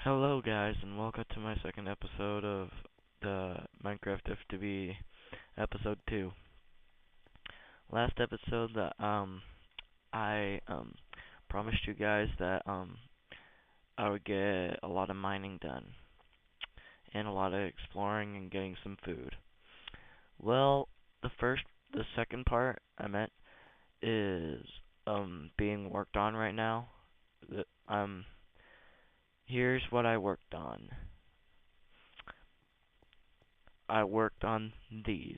Hello guys, and welcome to my second episode of the Minecraft FTB episode 2. Last episode that I promised you guys that I would get a lot of mining done and a lot of exploring and getting some food. Well, the second part I meant is being worked on right now. The, Here's what I worked on. I worked on these.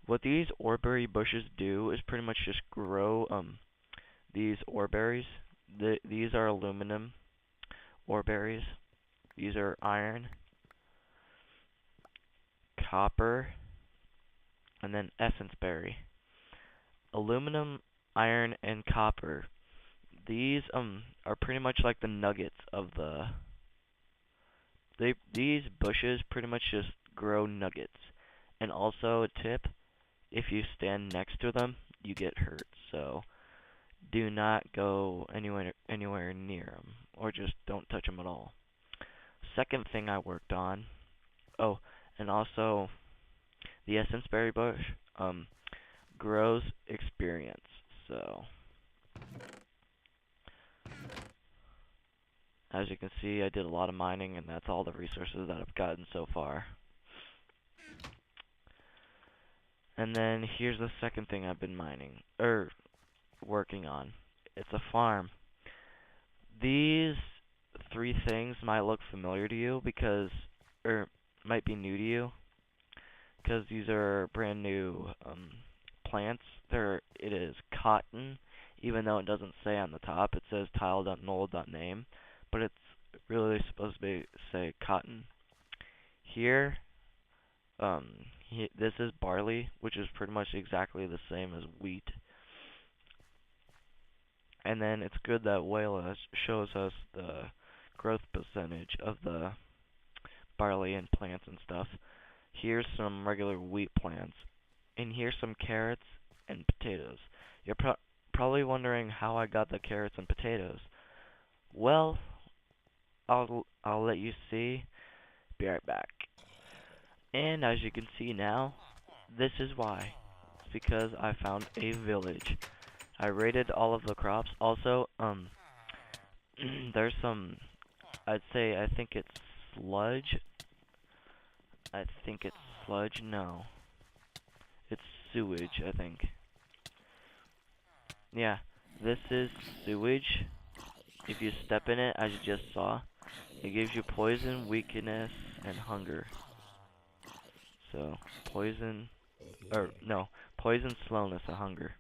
What these oreberry bushes do is pretty much just grow these oreberries. These are aluminum oreberries. These are iron, copper, and then essence berry. Aluminum, iron, and copper. These are pretty much like the nuggets of these bushes pretty much just grow nuggets. And also a tip, if you stand next to them, you get hurt. So do not go anywhere near them, or just don't touch them at all. Second thing I worked on, oh, and also the essence berry bush grows experience. So as you can see, I did a lot of mining, and that's all the resources that I've gotten so far. And then here's the second thing I've been mining, or working on. It's a farm. These three things might look familiar to you because, or might be new to you, because these are brand new plants. It is cotton, even though it doesn't say on the top. It says tile.null.name, but it's really supposed to say cotton. Here, this is barley, which is pretty much exactly the same as wheat. And then it's good that Wayla shows us the growth percentage of the barley and plants and stuff. Here's some regular wheat plants. And here's some carrots and potatoes. You're probably wondering how I got the carrots and potatoes. Well, I'll let you see. Be right back. And as you can see now, this is why. It's because I found a village. I raided all of the crops. Also, there's some, I think it's sludge. No. It's sewage, I think. Yeah, this is sewage. If you step in it, as you just saw, it gives you poison, weakness, and hunger. So, poison, slowness, and hunger.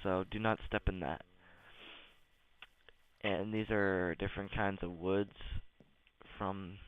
So, do not step in that. And these are different kinds of woods from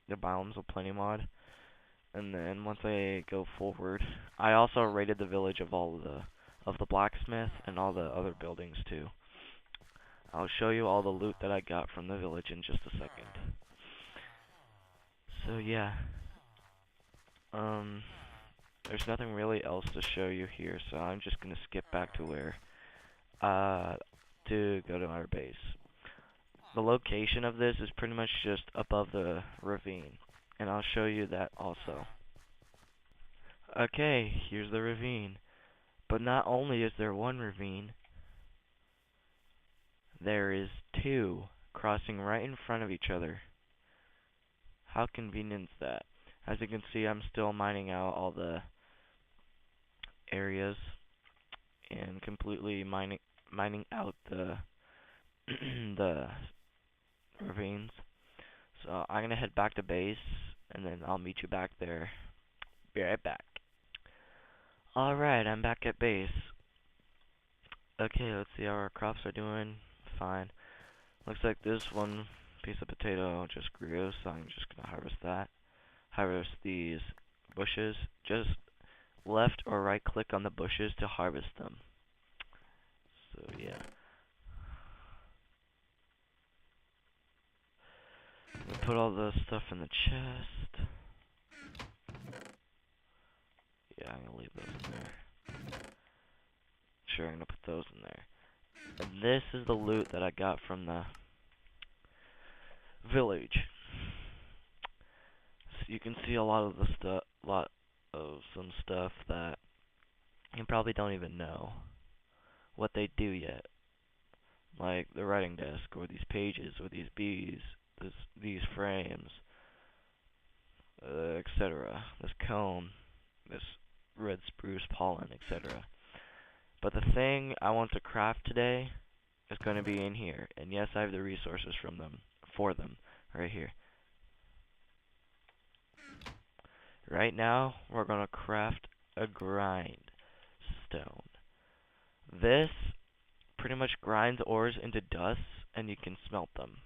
the Biomes of Plenty mod. And then once I go forward, I also raided the village of all of the blacksmith and all the other buildings too. I'll show you all the loot that I got from the village in just a second. So yeah, there's nothing really else to show you here, so I'm just gonna skip back to where to go to our base. The location of this is pretty much just above the ravine, and I'll show you that also. Okay, here's the ravine. But not only is there one ravine, there is two crossing right in front of each other. How convenient is that? As you can see, I'm still mining out all the areas and completely mining out the the ravines. So I'm gonna head back to base, and then I'll meet you back there. Be right back. Alright, I'm back at base. Okay, let's see how our crops are doing. Fine. Looks like this one piece of potato just grew, so I'm just gonna harvest that. Harvest these bushes. Just left or right click on the bushes to harvest them. So yeah. We'll put all the stuff in the chest. Yeah, I'm gonna leave those in there. Sure, I'm gonna put those in there. And this is the loot that I got from the village. So you can see a lot of the stuff, lot of some stuff that you probably don't even know what they do yet, like the writing desk, or these pages, or these bees, these frames, etc. This comb, this red spruce pollen, etc. But the thing I want to craft today is going to be in here, and yes, I have the resources for them, right here. Right now, we're going to craft a grind stone. This pretty much grinds ores into dust, and you can smelt them.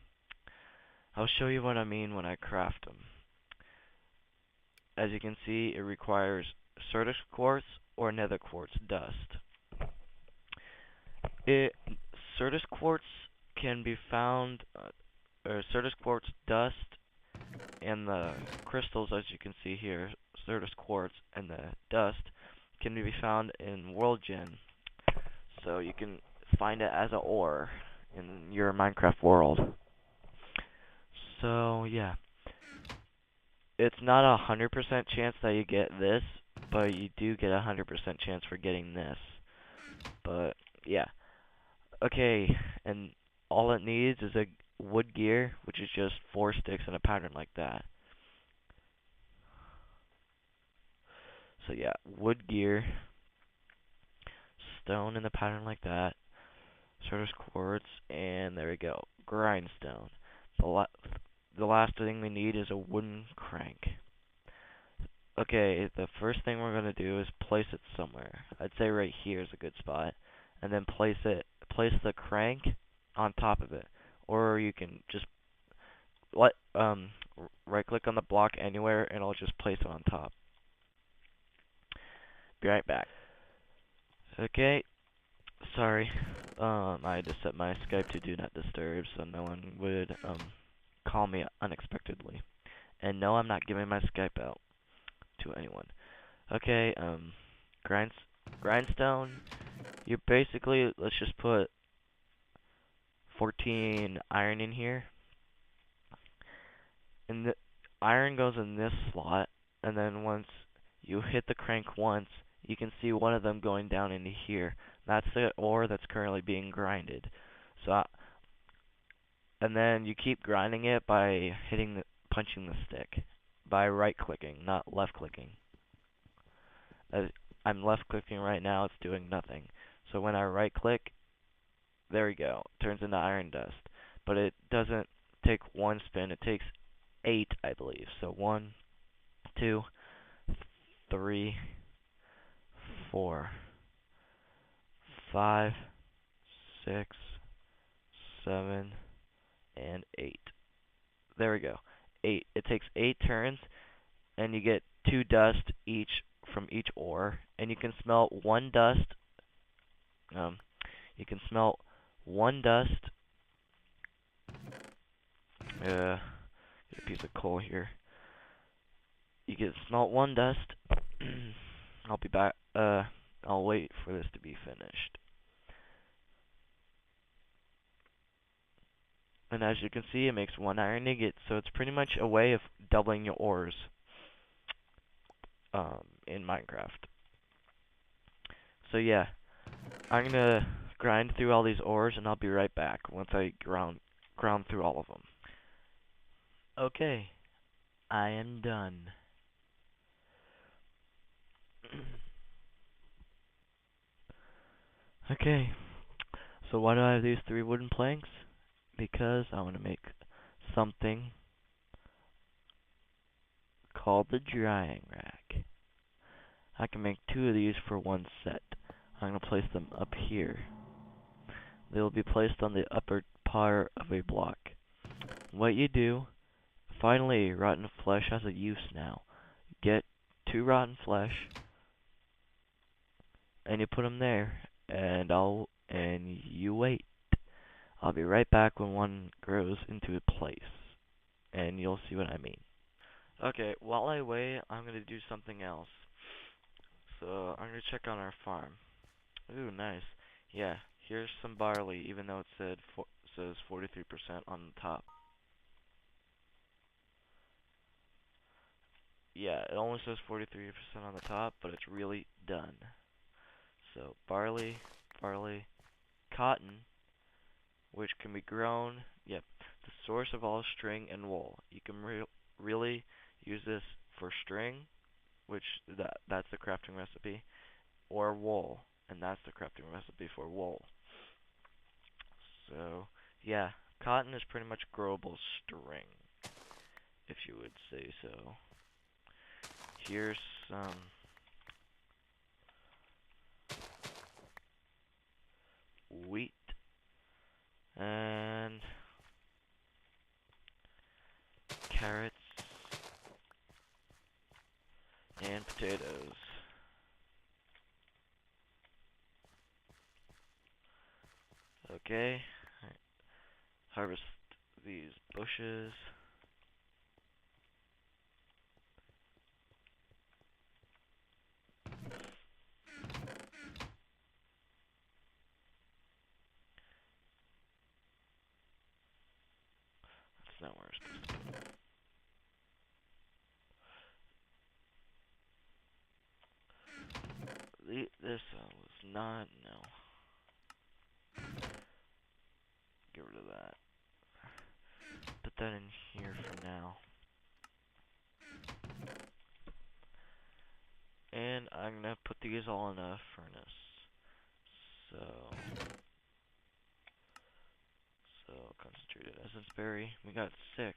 I'll show you what I mean when I craft them. As you can see, it requires Certus quartz or nether quartz dust. Certus quartz can be found, or Certus quartz dust and the crystals, as you can see here, Certus quartz and the dust, can be found in World Gen. So you can find it as an ore in your Minecraft world. So yeah, it's not 100% chance that you get this, but you do get 100% chance for getting this. But yeah, okay, and all it needs is a wood gear, which is just 4 sticks in a pattern like that. So yeah, wood gear, stone in a pattern like that, Certus quartz, and there we go, grindstone. The last thing we need is a wooden crank. Okay, the first thing we're gonna do is place it somewhere. I'd say right here is a good spot, and then place the crank on top of it, or you can just right click on the block anywhere, and I'll just place it on top. Be right back. Okay, sorry. I had to set my Skype to do not disturb, so no one would call me unexpectedly. And no, I'm not giving my Skype out to anyone. Okay, grindstone. You basically, let's just put 14 iron in here. And the iron goes in this slot, and then once you hit the crank once, you can see one of them going down into here. That's the ore that's currently being grinded. So, and then you keep grinding it by punching the stick, by right-clicking, not left-clicking. As I'm left-clicking right now, it's doing nothing. So when I right-click, there we go, it turns into iron dust. But it doesn't take one spin, it takes 8, I believe. So 1, 2, 3, 4, 5, 6, 7, and 8. There we go. 8. It takes 8 turns, and you get 2 dust each from each ore, and you can smelt 1 dust. You can smelt 1 dust. Get a piece of coal here. You can smelt 1 dust. I'll be back. I'll wait for this to be finished. And as you can see, it makes 1 iron ingot, so it's pretty much a way of doubling your ores in Minecraft. So yeah, I'm gonna grind through all these ores, and I'll be right back once I ground through all of them. Okay, I am done. Okay, so why do I have these 3 wooden planks? Because I want to make something called the drying rack. I can make 2 of these for 1 set. I'm going to place them up here. They will be placed on the upper part of a block. What you do, finally, rotten flesh has a use now. Get 2 rotten flesh, and you put them there, and you wait. I'll be right back when one grows into a place, and you'll see what I mean. Okay, while I wait, I'm going to do something else. So, I'm going to check on our farm. Ooh, nice. Yeah, here's some barley, even though it says 43% on the top. yeah, it only says 43% on the top, but it's really done. So barley, cotton, which can be grown. Yep, the source of all string and wool. You can really use this for string, which that's the crafting recipe, or wool, and that's the crafting recipe for wool. So yeah, cotton is pretty much growable string, if you would say so. Here's some wheat and carrots and potatoes. Okay, harvest these bushes. That's not where we're supposed to put it. This was not, no. Get rid of that. Put that in here for now. And I'm gonna put these all in a furnace. So concentrated essence berry. We got 6.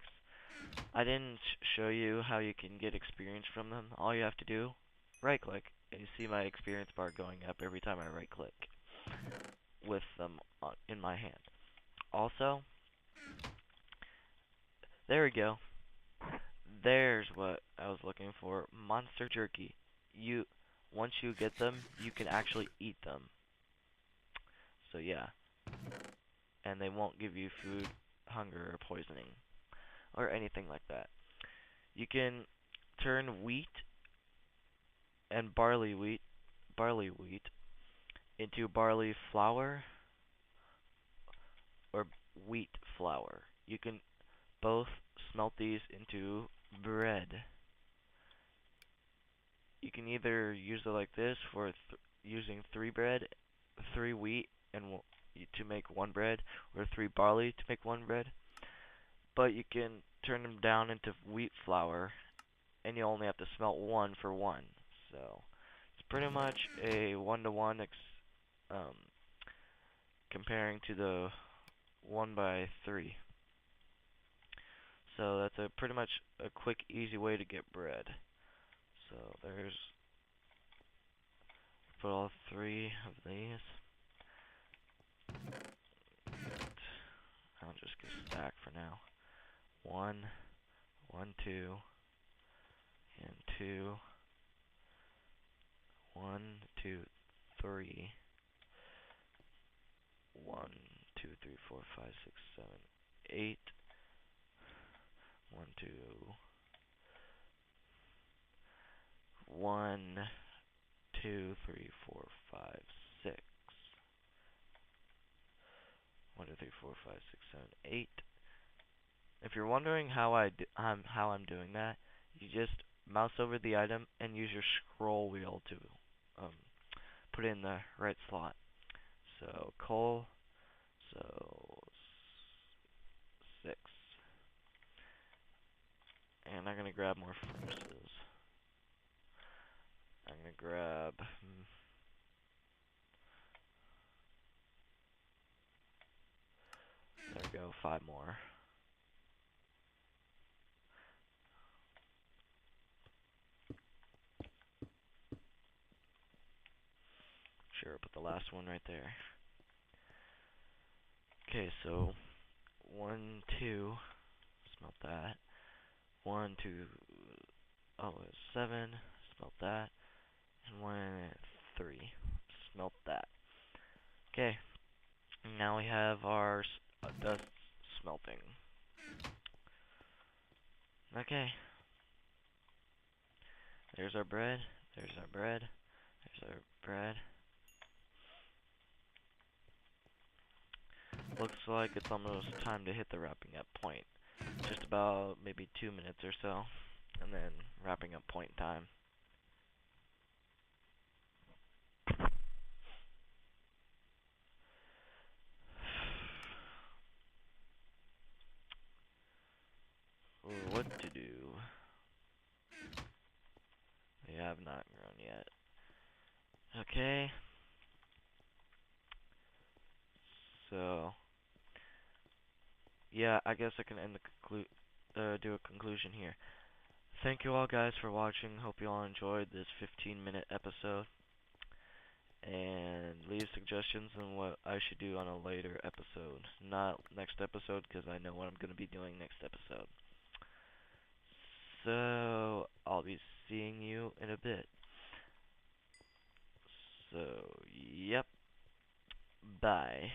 I didn't show you how you can get experience from them. All you have to do, right click, and you see my experience bar going up every time I right click with them in my hand. Also, there we go. There's what I was looking for. Monster jerky. Once you get them, you can actually eat them. So yeah. And they won't give you food, hunger, or poisoning, or anything like that. You can turn wheat and barley wheat into barley flour or wheat flour. You can both smelt these into bread. You can either use it like this for using 3 wheat and to make 1 bread, or 3 barley to make 1 bread. But you can turn them down into wheat flour, and you only have to smelt 1 for 1. So it's pretty much a 1-to-1 comparing to the 1x3. So that's pretty much a quick, easy way to get bread. So there's, put all 3 of these. I'll just get a stack for now. 1, 2, and 2. 1, 2, 3. 1, 2, 3, 4, 5, 6, 7, 8. 1, 2. 1, 2, 3, 4, 5, 6. 1, 2, 3, 4, 5, 6, 7, 8. If you're wondering how I'm doing that, you just mouse over the item and use your scroll wheel to put it in the right slot. So coal, so 6. And I'm gonna grab more furnaces. I'm gonna grab there we go, 5 more. Sure, put the last one right there. Okay, so 1, 2, smelt that. 1, 2, oh, 7, smelt that. And 1, 3, smelt that. Okay, now we have our dust smelting. Okay. There's our bread. There's our bread. There's our bread. Looks like it's almost time to hit the wrapping up point. Just about maybe 2 minutes or so. and then wrapping up point time. Ooh, what to do? They have not grown yet. Okay. So, yeah, I guess I can end the do a conclusion here. Thank you all guys for watching. Hope you all enjoyed this 15-minute episode. And leave suggestions on what I should do on a later episode. Not next episode, because I know what I'm going to be doing next episode. So, I'll be seeing you in a bit. So, yep. Bye.